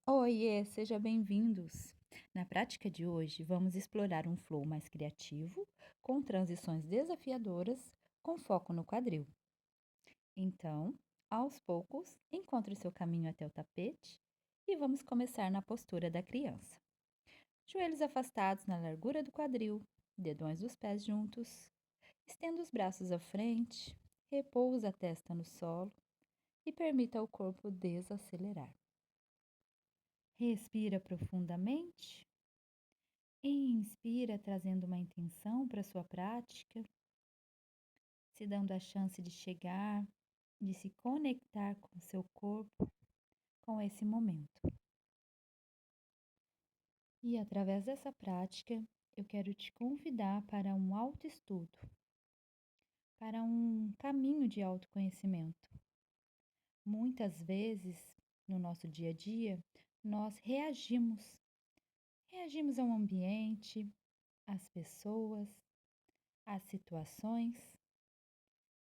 Oiê, seja bem-vindos! Na prática de hoje, vamos explorar um flow mais criativo, com transições desafiadoras, com foco no quadril. Então, aos poucos, encontre seu caminho até o tapete e vamos começar na postura da criança. Joelhos afastados na largura do quadril, dedões dos pés juntos, estenda os braços à frente, repousa a testa no solo e permita ao corpo desacelerar. Respira profundamente. Inspira, trazendo uma intenção para sua prática, se dando a chance de chegar, de se conectar com seu corpo, com esse momento. E através dessa prática, eu quero te convidar para um autoestudo, para um caminho de autoconhecimento. Muitas vezes, no nosso dia a dia, nós reagimos ao ambiente, às pessoas, às situações.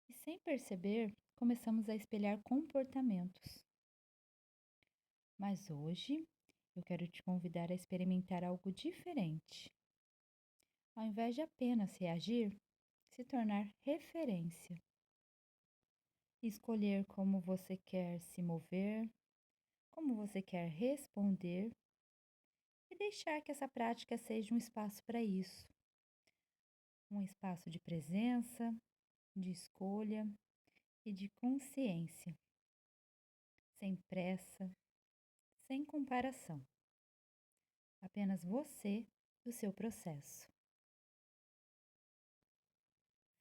E sem perceber, começamos a espelhar comportamentos. Mas hoje eu quero te convidar a experimentar algo diferente. Ao invés de apenas reagir, se tornar referência. Escolher como você quer se mover, como você quer responder e deixar que essa prática seja um espaço para isso. Um espaço de presença, de escolha e de consciência. Sem pressa, sem comparação. Apenas você e o seu processo.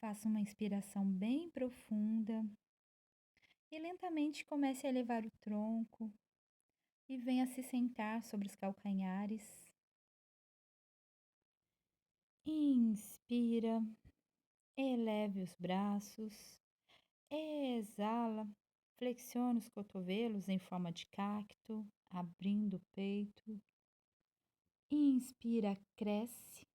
Faça uma inspiração bem profunda e lentamente comece a elevar o tronco e venha se sentar sobre os calcanhares. Inspira, eleve os braços, exala, flexione os cotovelos em forma de cacto, abrindo o peito. Inspira, cresce.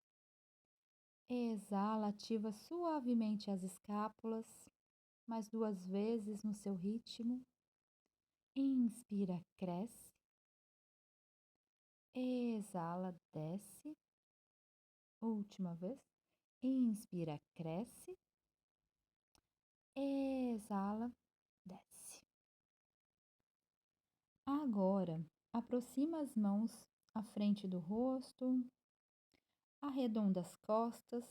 Exala, ativa suavemente as escápulas, mais 2 vezes no seu ritmo. Inspira, cresce. Exala, desce. Última vez. Inspira, cresce. Exala, desce. Agora, aproxima as mãos à frente do rosto, arredonda as costas,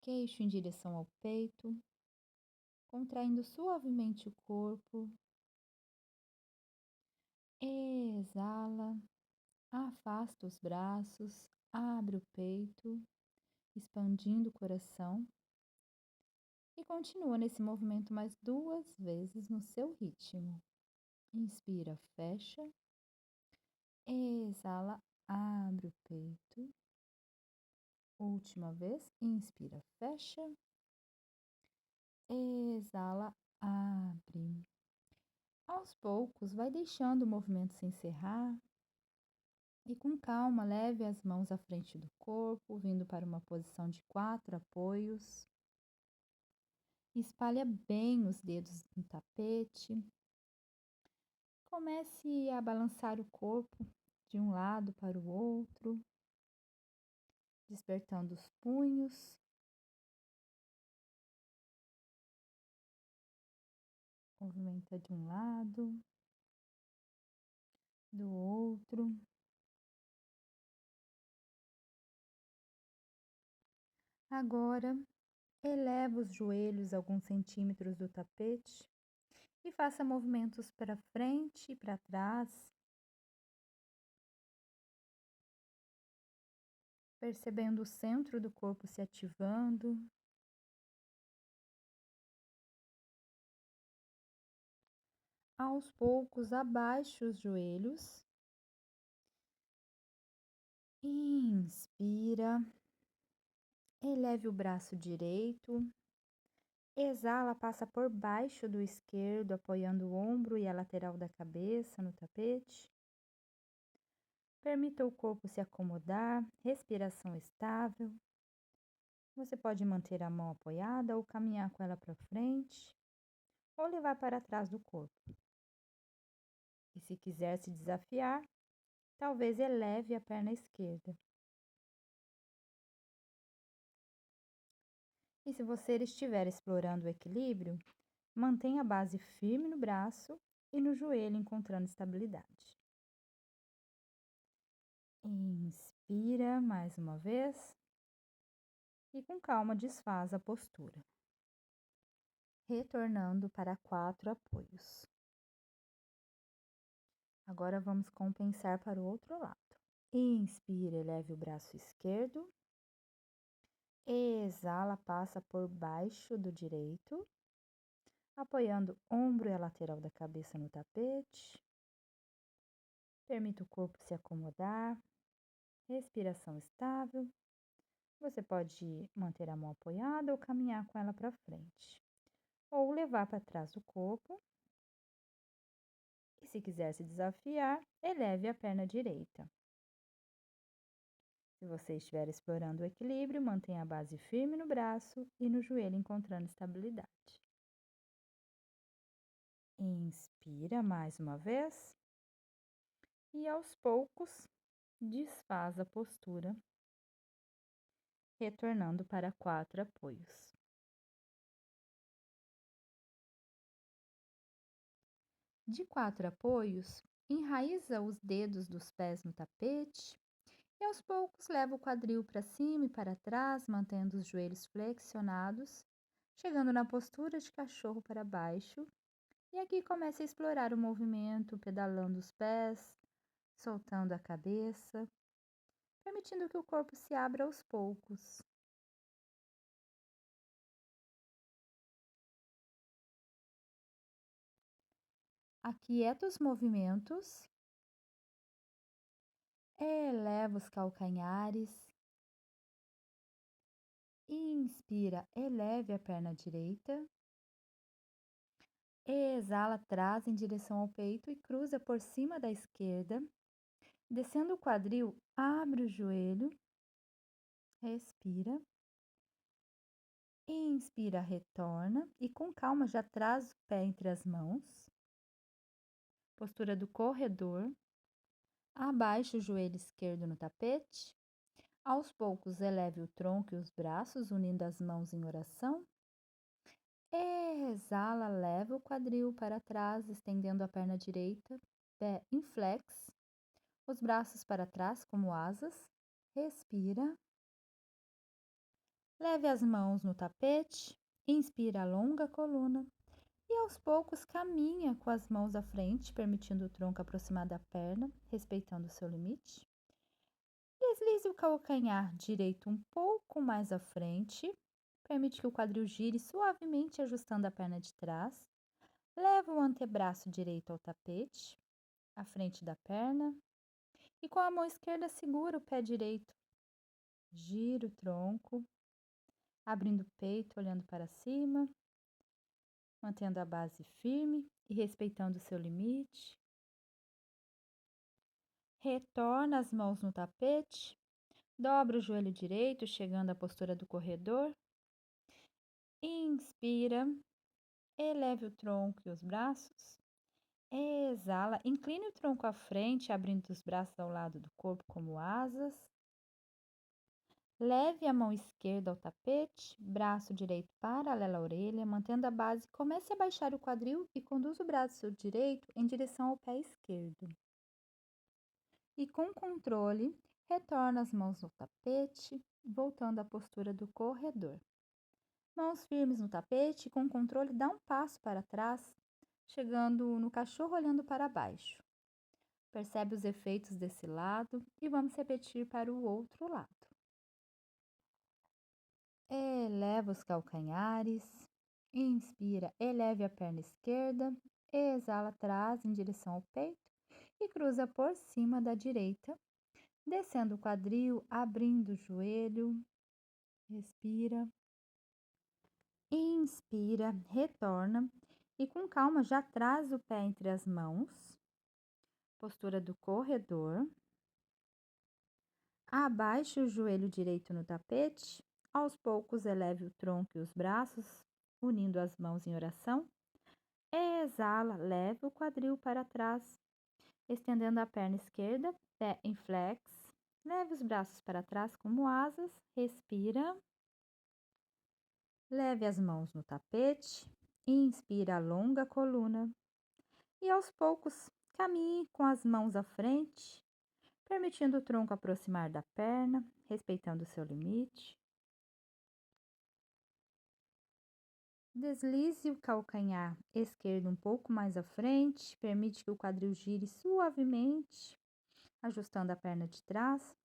queixo em direção ao peito, contraindo suavemente o corpo. Exala, afasta os braços, abre o peito, expandindo o coração. E continua nesse movimento mais 2 vezes no seu ritmo. Inspira, fecha. Exala, abre o peito. Última vez. Inspira, fecha. Exala, abre. Aos poucos, vai deixando o movimento se encerrar. E com calma, leve as mãos à frente do corpo, vindo para uma posição de 4 apoios. Espalha bem os dedos no tapete. Comece a balançar o corpo de um lado para o outro, despertando os punhos. Movimenta de um lado, do outro. Agora, eleva os joelhos alguns centímetros do tapete e faça movimentos para frente e para trás, percebendo o centro do corpo se ativando. Aos poucos, abaixe os joelhos. Inspira. Eleve o braço direito. Exala, passa por baixo do esquerdo, apoiando o ombro e a lateral da cabeça no tapete. Permita o corpo se acomodar, respiração estável. Você pode manter a mão apoiada ou caminhar com ela para frente, ou levar para trás do corpo. E se quiser se desafiar, Talvez eleve a perna esquerda. E se você estiver explorando o equilíbrio, mantenha a base firme no braço e no joelho, encontrando estabilidade. Inspira mais uma vez e com calma desfaz a postura, retornando para 4 apoios. Agora vamos compensar para o outro lado. Inspira, eleve o braço esquerdo. Exala, passa por baixo do direito, apoiando o ombro e a lateral da cabeça no tapete. Permita o corpo se acomodar. Respiração estável. Você pode manter a mão apoiada ou caminhar com ela para frente. Ou levar para trás o corpo. E se quiser se desafiar, eleve a perna direita. Se você estiver explorando o equilíbrio, mantenha a base firme no braço e no joelho, encontrando estabilidade. Inspira mais uma vez. E aos poucos, desfaz a postura, retornando para 4 apoios. De 4 apoios, enraiza os dedos dos pés no tapete e aos poucos leva o quadril para cima e para trás, mantendo os joelhos flexionados, chegando na postura de cachorro para baixo. E aqui comece a explorar o movimento, pedalando os pés, soltando a cabeça, permitindo que o corpo se abra aos poucos. Aquieta os movimentos, eleva os calcanhares, inspira, eleve a perna direita, exala, traz em direção ao peito e cruza por cima da esquerda, descendo o quadril, abre o joelho, respira, inspira, retorna e com calma já traz o pé entre as mãos, postura do corredor, abaixa o joelho esquerdo no tapete. Aos poucos, eleve o tronco e os braços, unindo as mãos em oração. Exala, leva o quadril para trás, estendendo a perna direita, pé em flex, os braços para trás como asas. Respira. Leve as mãos no tapete, inspira, alonga a coluna e aos poucos caminha com as mãos à frente, permitindo o tronco aproximar da perna, respeitando o seu limite. Deslize o calcanhar direito um pouco mais à frente. Permite que o quadril gire suavemente, ajustando a perna de trás. Leva o antebraço direito ao tapete, à frente da perna. E com a mão esquerda segura o pé direito. Gira o tronco, abrindo o peito, olhando para cima. Mantendo a base firme e respeitando o seu limite. Retorna as mãos no tapete. Dobra o joelho direito, chegando à postura do corredor. Inspira, eleve o tronco e os braços. Exala, incline o tronco à frente, abrindo os braços ao lado do corpo como asas. Leve a mão esquerda ao tapete, braço direito paralelo à orelha, mantendo a base. Comece a baixar o quadril e conduza o braço direito em direção ao pé esquerdo. E com controle, retorna as mãos no tapete, voltando à postura do corredor. Mãos firmes no tapete, com controle, dá um passo para trás, chegando no cachorro olhando para baixo. Percebe os efeitos desse lado e vamos repetir para o outro lado. Eleva os calcanhares, inspira, eleve a perna esquerda, exala, traz em direção ao peito e cruza por cima da direita, descendo o quadril, abrindo o joelho, respira. Inspira, retorna e com calma já traz o pé entre as mãos, postura do corredor. Abaixe o joelho direito no tapete, aos poucos eleve o tronco e os braços, unindo as mãos em oração. Exala, leve o quadril para trás Estendendo a perna esquerda, pé em flex. Leve os braços para trás como asas, respira. Leve as mãos no tapete, inspira, alonga a coluna. E aos poucos, caminhe com as mãos à frente, permitindo o tronco aproximar da perna, respeitando o seu limite. Deslize o calcanhar esquerdo um pouco mais à frente, permite que o quadril gire suavemente, ajustando a perna de trás.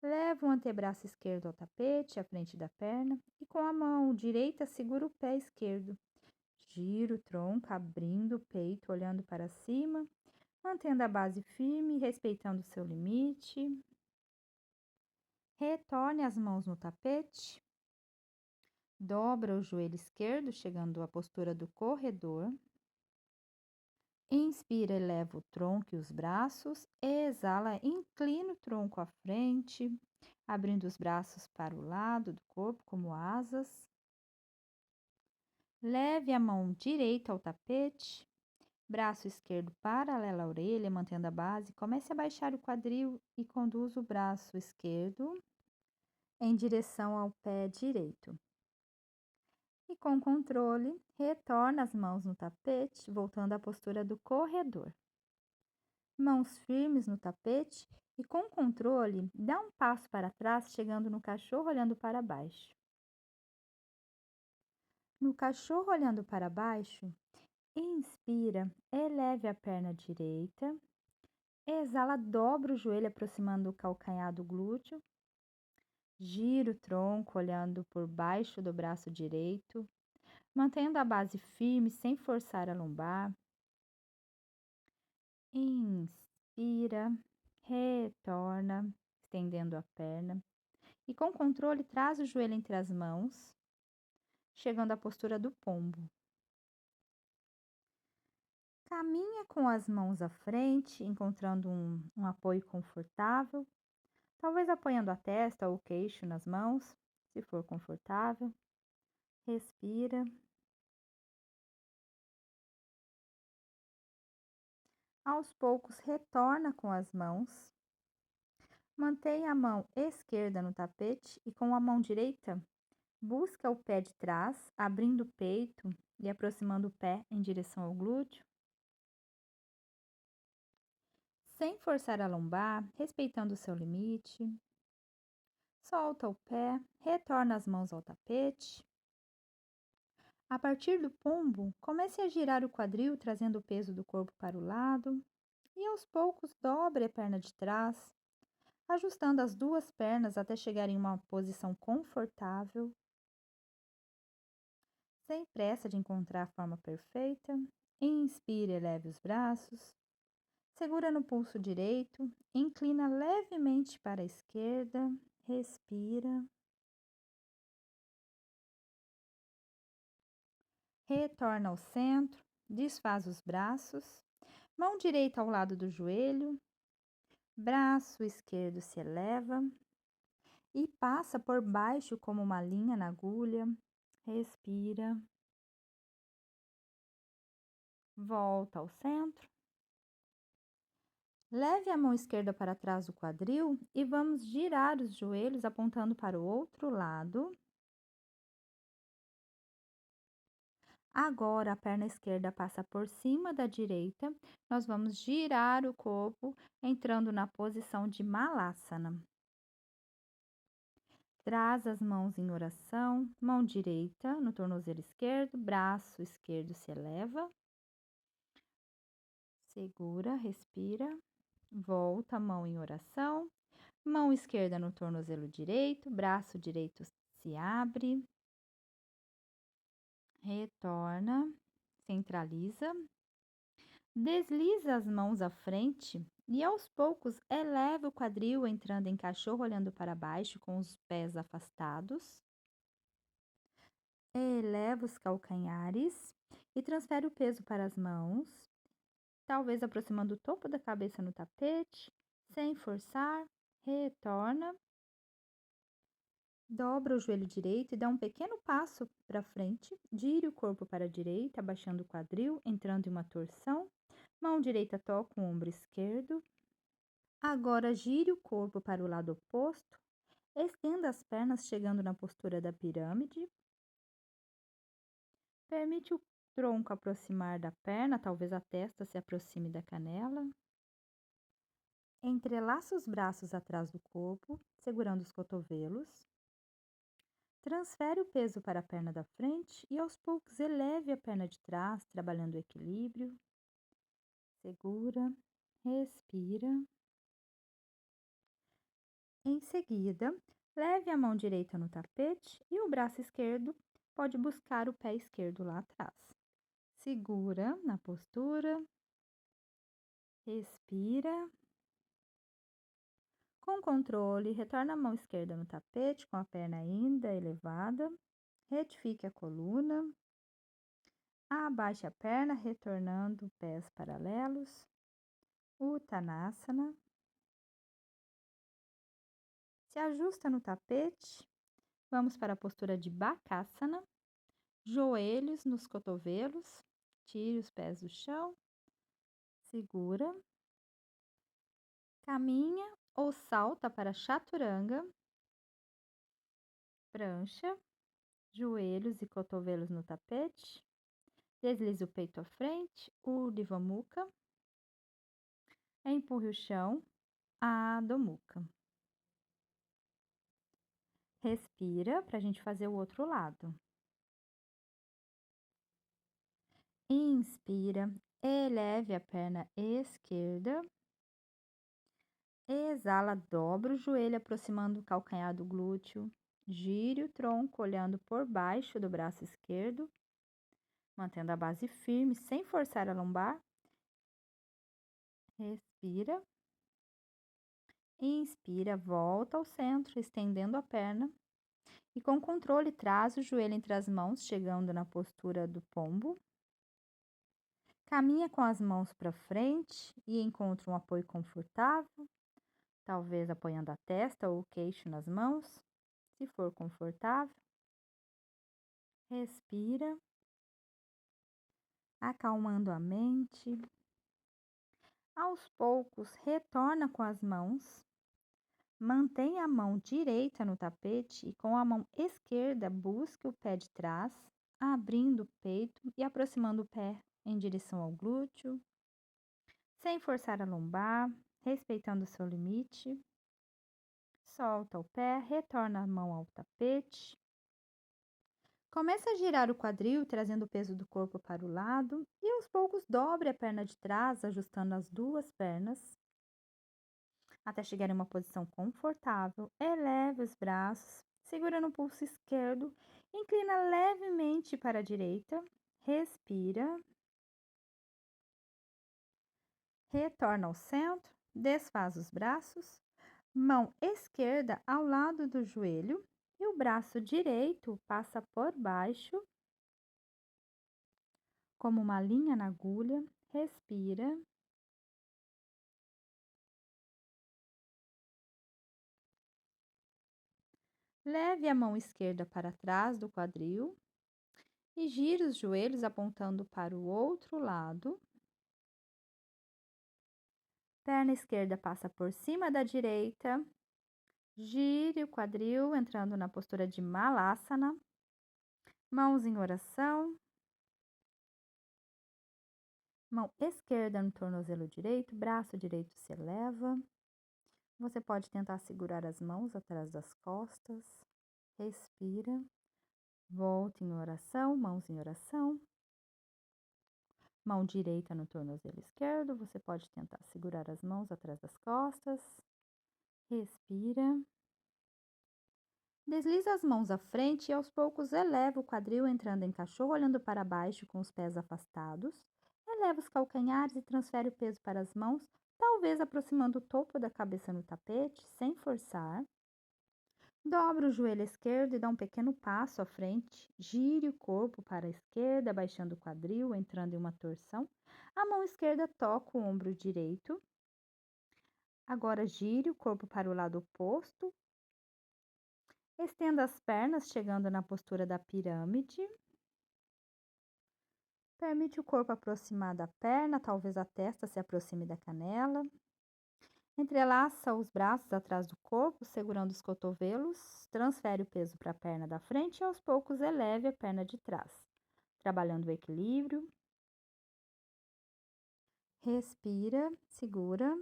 Leva o antebraço esquerdo ao tapete, à frente da perna, e com a mão direita segura o pé esquerdo. Gira o tronco, abrindo o peito, olhando para cima, mantendo a base firme e respeitando o seu limite. Retorne as mãos no tapete. Dobra o joelho esquerdo, chegando à postura do corredor. Inspira, eleva o tronco e os braços. Exala, inclina o tronco à frente, abrindo os braços para o lado do corpo como asas. Leve a mão direita ao tapete, braço esquerdo paralelo à orelha, mantendo a base. Comece a baixar o quadril e conduza o braço esquerdo em direção ao pé direito. E com controle, retorna as mãos no tapete, voltando à postura do corredor. Mãos firmes no tapete e com controle, dá um passo para trás, chegando no cachorro olhando para baixo. No cachorro olhando para baixo, inspira, eleve a perna direita. Exala, dobra o joelho aproximando o calcanhar do glúteo. Gira o tronco olhando por baixo do braço direito, mantendo a base firme sem forçar a lombar. Inspira, retorna, estendendo a perna. E com controle, traz o joelho entre as mãos, chegando à postura do pombo. Caminha com as mãos à frente, encontrando um apoio confortável. Talvez apoiando a testa ou o queixo nas mãos, se for confortável. Respira. Aos poucos, retorna com as mãos. Mantenha a mão esquerda no tapete e com a mão direita, busca o pé de trás, abrindo o peito e aproximando o pé em direção ao glúteo. Sem forçar a lombar, respeitando o seu limite. Solta o pé, retorna as mãos ao tapete. A partir do pombo, comece a girar o quadril, trazendo o peso do corpo para o lado. E aos poucos, dobre a perna de trás, ajustando as duas pernas até chegar em uma posição confortável. Sem pressa de encontrar a forma perfeita, inspire, eleve os braços. Segura no pulso direito, inclina levemente para a esquerda, respira. Retorna ao centro, desfaz os braços, mão direita ao lado do joelho, braço esquerdo se eleva e passa por baixo como uma linha na agulha. Respira. Volta ao centro. Leve a mão esquerda para trás do quadril e vamos girar os joelhos apontando para o outro lado. Agora a perna esquerda passa por cima da direita. Nós vamos girar o corpo entrando na posição de Malasana. Traz as mãos em oração, mão direita no tornozelo esquerdo, braço esquerdo se eleva. Segura, respira. Volta a mão em oração. Mão esquerda no tornozelo direito, braço direito se abre. Retorna, centraliza. Desliza as mãos à frente e aos poucos eleva o quadril entrando em cachorro olhando para baixo com os pés afastados. Eleva os calcanhares e transfere o peso para as mãos, talvez aproximando o topo da cabeça no tapete, sem forçar. Retorna. Dobra o joelho direito e dá um pequeno passo para frente. Gire o corpo para a direita, abaixando o quadril, entrando em uma torção. Mão direita toca o ombro esquerdo. Agora gire o corpo para o lado oposto. Estenda as pernas chegando na postura da pirâmide. Permite o tronco aproximar da perna, talvez a testa se aproxime da canela. Entrelaça os braços atrás do corpo, segurando os cotovelos. Transfere o peso para a perna da frente e aos poucos eleve a perna de trás, trabalhando o equilíbrio. Segura, respira. Em seguida, leve a mão direita no tapete e o braço esquerdo pode buscar o pé esquerdo lá atrás. Segura na postura, respira. Com controle, retorna a mão esquerda no tapete com a perna ainda elevada. Retifique a coluna. Abaixe a perna, retornando pés paralelos. Uttanasana. Se ajusta no tapete. Vamos para a postura de Bakasana. Joelhos nos cotovelos. Tire os pés do chão. Segura. Caminha ou salta para Chaturanga. Prancha. Joelhos e cotovelos no tapete. Deslize o peito à frente. Urdhva Mukha. Empurre o chão. Adho Mukha. Respira para a gente fazer o outro lado. Inspira, eleve a perna esquerda. Exala, dobra o joelho aproximando o calcanhar do glúteo. Gire o tronco olhando por baixo do braço esquerdo, mantendo a base firme sem forçar a lombar. Respira. Inspira, volta ao centro, estendendo a perna. E com controle, traz o joelho entre as mãos, chegando na postura do pombo. Caminha com as mãos para frente e encontra um apoio confortável, talvez apoiando a testa ou o queixo nas mãos, se for confortável. Respira, acalmando a mente. Aos poucos, retorna com as mãos. Mantém a mão direita no tapete e com a mão esquerda busque o pé de trás, abrindo o peito e aproximando o pé em direção ao glúteo, sem forçar a lombar, respeitando o seu limite. Solta o pé, retorna a mão ao tapete. Começa a girar o quadril, trazendo o peso do corpo para o lado e aos poucos dobre a perna de trás, ajustando as duas pernas até chegar em uma posição confortável. Eleve os braços, segura no pulso esquerdo, inclina levemente para a direita, respira. Retorna ao centro, desfaz os braços, mão esquerda ao lado do joelho e o braço direito passa por baixo, como uma linha na agulha. Respira. Leve a mão esquerda para trás do quadril e gire os joelhos apontando para o outro lado. Perna esquerda passa por cima da direita. Gire o quadril, entrando na postura de Malasana. Mãos em oração. Mão esquerda no tornozelo direito, braço direito se eleva. Você pode tentar segurar as mãos atrás das costas. Respira. Volta em oração, mãos em oração. Mão direita no tornozelo esquerdo. Você pode tentar segurar as mãos atrás das costas. Respira. Desliza as mãos à frente e aos poucos eleva o quadril entrando em cachorro, olhando para baixo com os pés afastados. Eleva os calcanhares e transfere o peso para as mãos, talvez aproximando o topo da cabeça no tapete, sem forçar. Dobra o joelho esquerdo e dá um pequeno passo à frente. Gire o corpo para a esquerda, baixando o quadril, entrando em uma torção. A mão esquerda toca o ombro direito. Agora gire o corpo para o lado oposto. Estenda as pernas, chegando na postura da pirâmide. Permite o corpo aproximar da perna, talvez a testa se aproxime da canela. Entrelaça os braços atrás do corpo, segurando os cotovelos. Transfere o peso para a perna da frente e aos poucos eleve a perna de trás, trabalhando o equilíbrio. Respira, segura.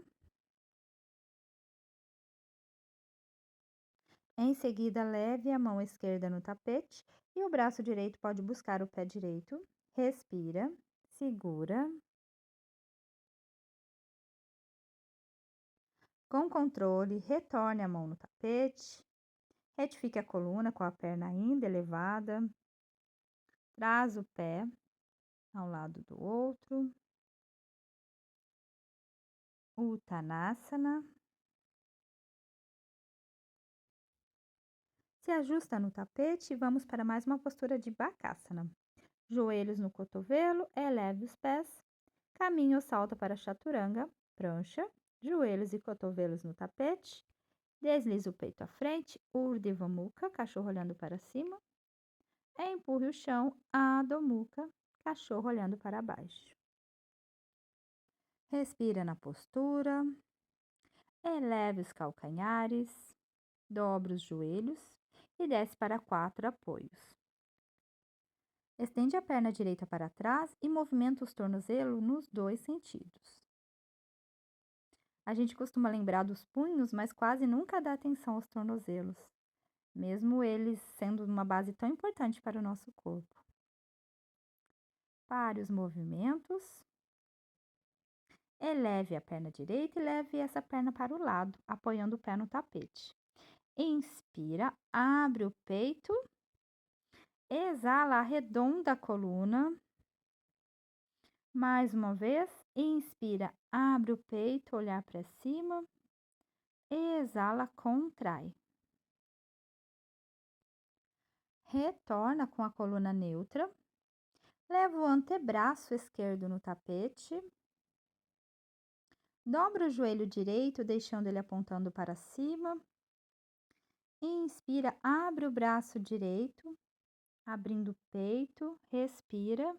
Em seguida, leve a mão esquerda no tapete e o braço direito pode buscar o pé direito. Respira, segura. Com controle, retorne a mão no tapete. Retifique a coluna com a perna ainda elevada. Traz o pé ao lado do outro. Uttanasana. Se ajusta no tapete e vamos para mais uma postura de Bakasana. Joelhos no cotovelo, eleve os pés. Caminhe ou salta para Chaturanga, prancha. Joelhos e cotovelos no tapete. Deslize o peito à frente, Urdhva Mukha, cachorro olhando para cima. Empurre o chão, Adho Mukha, cachorro olhando para baixo. Respira na postura. Eleve os calcanhares. Dobra os joelhos e desce para 4 apoios. Estende a perna direita para trás e movimenta os tornozelos nos 2 sentidos. A gente costuma lembrar dos punhos, mas quase nunca dá atenção aos tornozelos, mesmo eles sendo uma base tão importante para o nosso corpo. Pare os movimentos. Eleve a perna direita e leve essa perna para o lado, apoiando o pé no tapete. Inspira, abre o peito. Exala, arredonda a coluna. Mais uma vez, inspira, abre o peito, olhar para cima. Exala, contrai. Retorna com a coluna neutra. Leva o antebraço esquerdo no tapete. Dobra o joelho direito, deixando ele apontando para cima. Inspira, abre o braço direito, abrindo o peito, respira.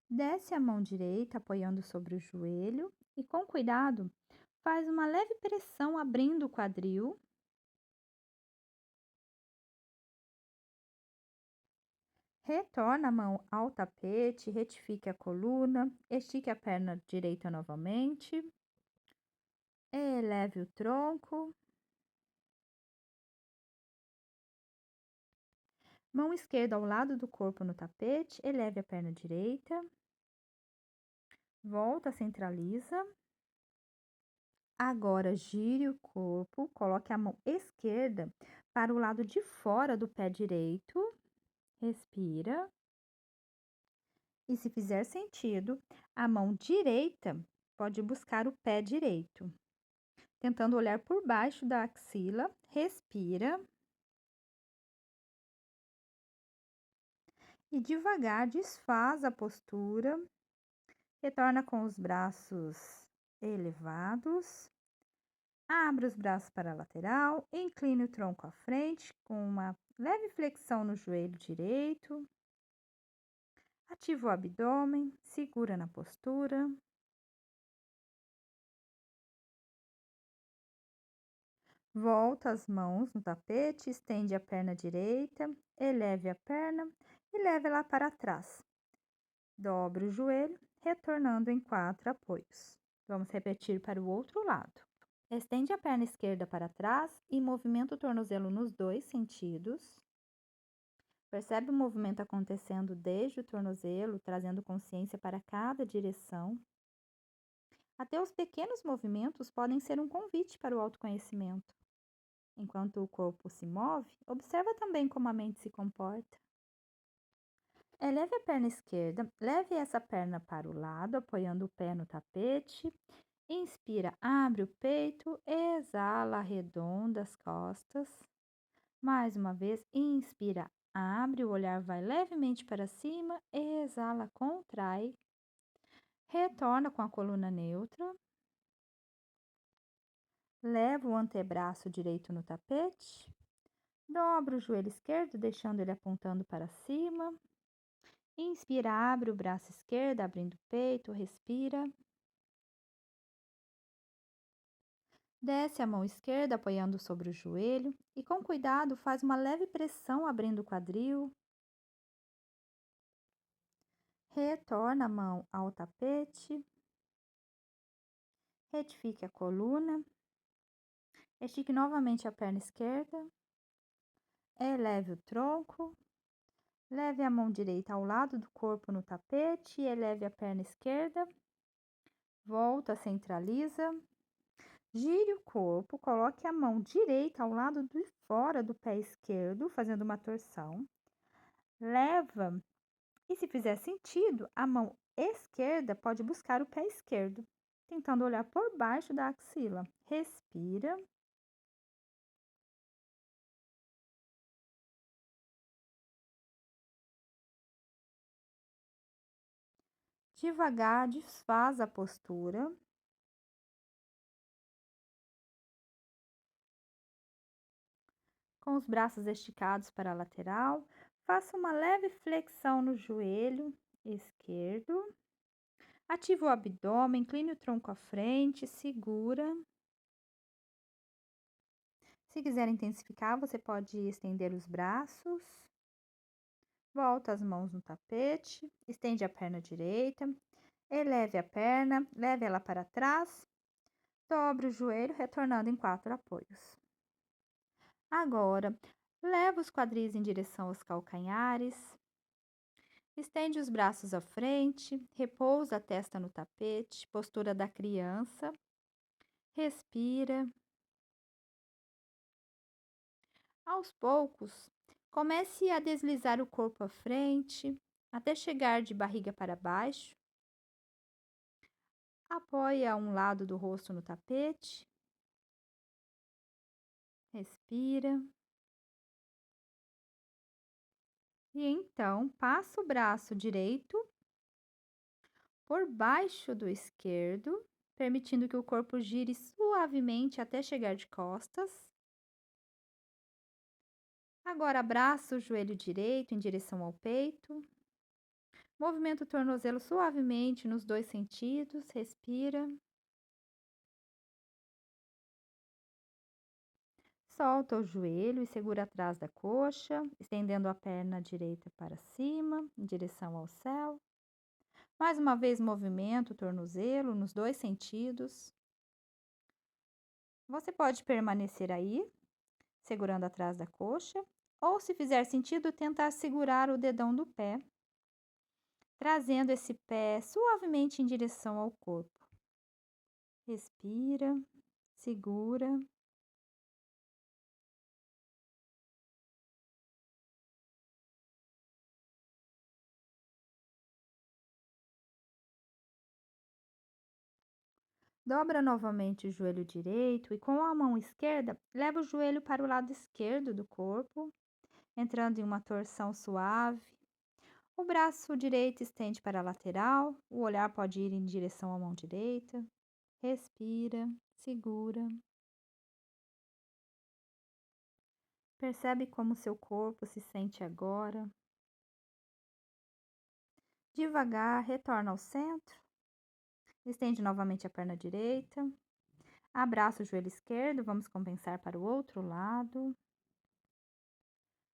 Desce a mão direita, apoiando sobre o joelho e, com cuidado, faz uma leve pressão abrindo o quadril. Retorna a mão ao tapete, retifique a coluna, estique a perna direita novamente. Eleve o tronco. Mão esquerda ao lado do corpo no tapete, eleve a perna direita. Volta, centraliza. Agora, gire o corpo, coloque a mão esquerda para o lado de fora do pé direito. Respira. E se fizer sentido, a mão direita pode buscar o pé direito. Tentando olhar por baixo da axila, respira. E devagar desfaz a postura. Retorna com os braços elevados. Abre os braços para a lateral, incline o tronco à frente com uma leve flexão no joelho direito. Ativa o abdômen, segura na postura. Volta as mãos no tapete, estende a perna direita, eleve a perna e leve ela para trás. Dobre o joelho, retornando em 4 apoios. Vamos repetir para o outro lado. Estende a perna esquerda para trás e movimenta o tornozelo nos 2 sentidos. Percebe o movimento acontecendo desde o tornozelo, trazendo consciência para cada direção. Até os pequenos movimentos podem ser um convite para o autoconhecimento. Enquanto o corpo se move, observa também como a mente se comporta. Eleve a perna esquerda, leve essa perna para o lado, apoiando o pé no tapete. Inspira, abre o peito, exala, arredonda as costas. Mais uma vez, inspira, abre, o olhar vai levemente para cima, exala, contrai. Retorna com a coluna neutra. Leva o antebraço direito no tapete. Dobra o joelho esquerdo, deixando ele apontando para cima. Inspira, abre o braço esquerdo, abrindo o peito, respira. Desce a mão esquerda apoiando sobre o joelho e com cuidado faz uma leve pressão abrindo o quadril. Retorna a mão ao tapete. Retifique a coluna. Estique novamente a perna esquerda. Eleve o tronco. Leve a mão direita ao lado do corpo no tapete e eleve a perna esquerda. Volta, centraliza. Gire o corpo, coloque a mão direita ao lado de fora do pé esquerdo, fazendo uma torção. Leva, e se fizer sentido, a mão esquerda pode buscar o pé esquerdo, tentando olhar por baixo da axila. Respira. Devagar, desfaz a postura. Com os braços esticados para a lateral, faça uma leve flexão no joelho esquerdo. Ative o abdômen, incline o tronco à frente, segura. Se quiser intensificar, você pode estender os braços. Volta as mãos no tapete, estende a perna direita, eleve a perna, leve ela para trás, dobre o joelho, retornando em 4 apoios. Agora, leva os quadris em direção aos calcanhares, estende os braços à frente, repousa a testa no tapete, postura da criança, respira. Aos poucos, comece a deslizar o corpo à frente, até chegar de barriga para baixo. Apoie a um lado do rosto no tapete. Respira. E então, passa o braço direito por baixo do esquerdo, permitindo que o corpo gire suavemente até chegar de costas. Agora, abraça o joelho direito em direção ao peito. Movimenta o tornozelo suavemente nos 2 sentidos. Respira. Solta o joelho e segura atrás da coxa, estendendo a perna direita para cima, em direção ao céu. Mais uma vez, movimento o tornozelo nos 2 sentidos. Você pode permanecer aí, segurando atrás da coxa, ou, se fizer sentido, tentar segurar o dedão do pé, trazendo esse pé suavemente em direção ao corpo. Respira, segura. Dobra novamente o joelho direito e, com a mão esquerda, leva o joelho para o lado esquerdo do corpo, entrando em uma torção suave. O braço direito estende para a lateral, o olhar pode ir em direção à mão direita. Respira, segura. Percebe como seu corpo se sente agora. Devagar, retorna ao centro. Estende novamente a perna direita. Abraça o joelho esquerdo, vamos compensar para o outro lado.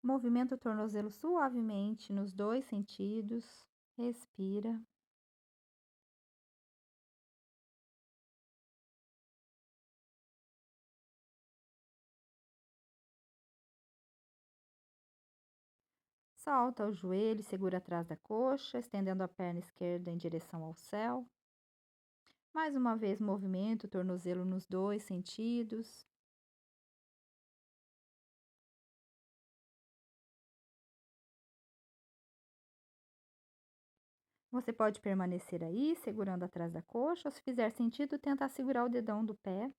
Movimenta o tornozelo suavemente nos 2 sentidos. Respira. Solta o joelho, segura atrás da coxa, estendendo a perna esquerda em direção ao céu. Mais uma vez, movimento o tornozelo nos 2 sentidos. Você pode permanecer aí, segurando atrás da coxa, ou, se fizer sentido, tentar segurar o dedão do pé,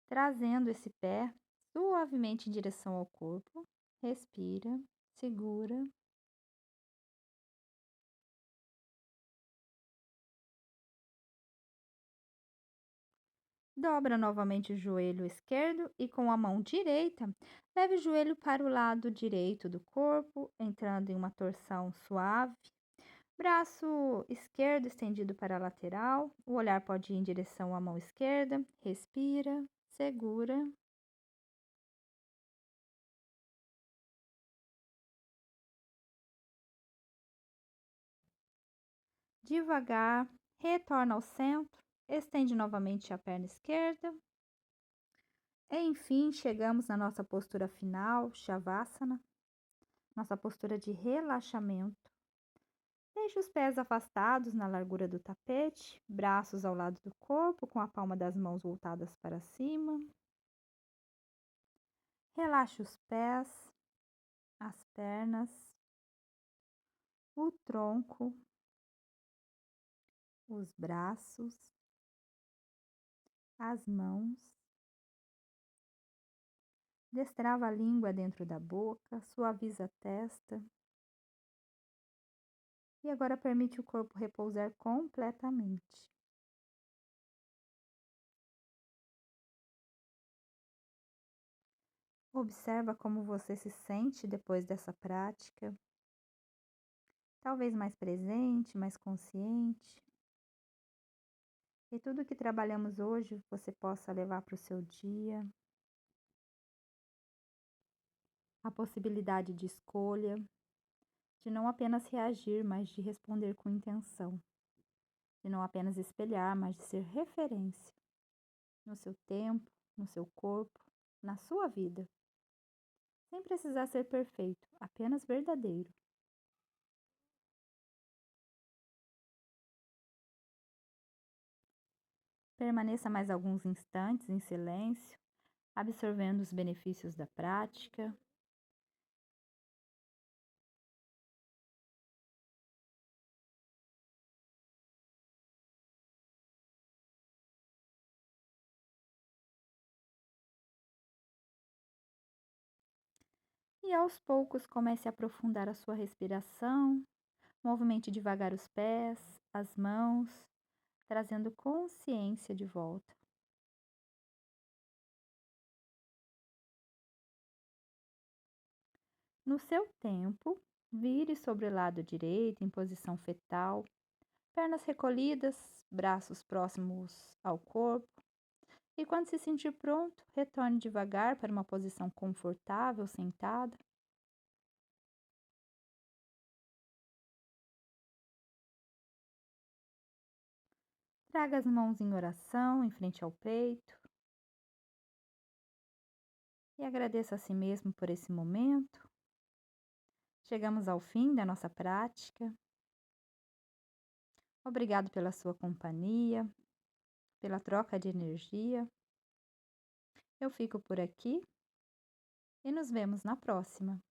trazendo esse pé suavemente em direção ao corpo. Respira, segura. Dobra novamente o joelho esquerdo e, com a mão direita, leve o joelho para o lado direito do corpo, entrando em uma torção suave. Braço esquerdo estendido para a lateral, o olhar pode ir em direção à mão esquerda. Respira, segura. Devagar, retorna ao centro, estende novamente a perna esquerda. Enfim, chegamos na nossa postura final, Shavasana, nossa postura de relaxamento. Deixe os pés afastados na largura do tapete, braços ao lado do corpo, com a palma das mãos voltadas para cima. Relaxe os pés, as pernas, o tronco, os braços, as mãos. Destrava a língua dentro da boca, suaviza a testa. E agora permite o corpo repousar completamente. Observa como você se sente depois dessa prática. Talvez mais presente, mais consciente. E tudo que trabalhamos hoje você possa levar para o seu dia. A possibilidade de escolha, de não apenas reagir, mas de responder com intenção. De não apenas espelhar, mas de ser referência no seu tempo, no seu corpo, na sua vida. Sem precisar ser perfeito, apenas verdadeiro. Permaneça mais alguns instantes em silêncio, absorvendo os benefícios da prática. E aos poucos comece a aprofundar a sua respiração, movimente devagar os pés, as mãos, trazendo consciência de volta. No seu tempo, vire sobre o lado direito em posição fetal, pernas recolhidas, braços próximos ao corpo. E quando se sentir pronto, retorne devagar para uma posição confortável, sentada. Traga as mãos em oração em frente ao peito e agradeça a si mesmo por esse momento. Chegamos ao fim da nossa prática. Obrigado pela sua companhia, pela troca de energia. Eu fico por aqui e nos vemos na próxima.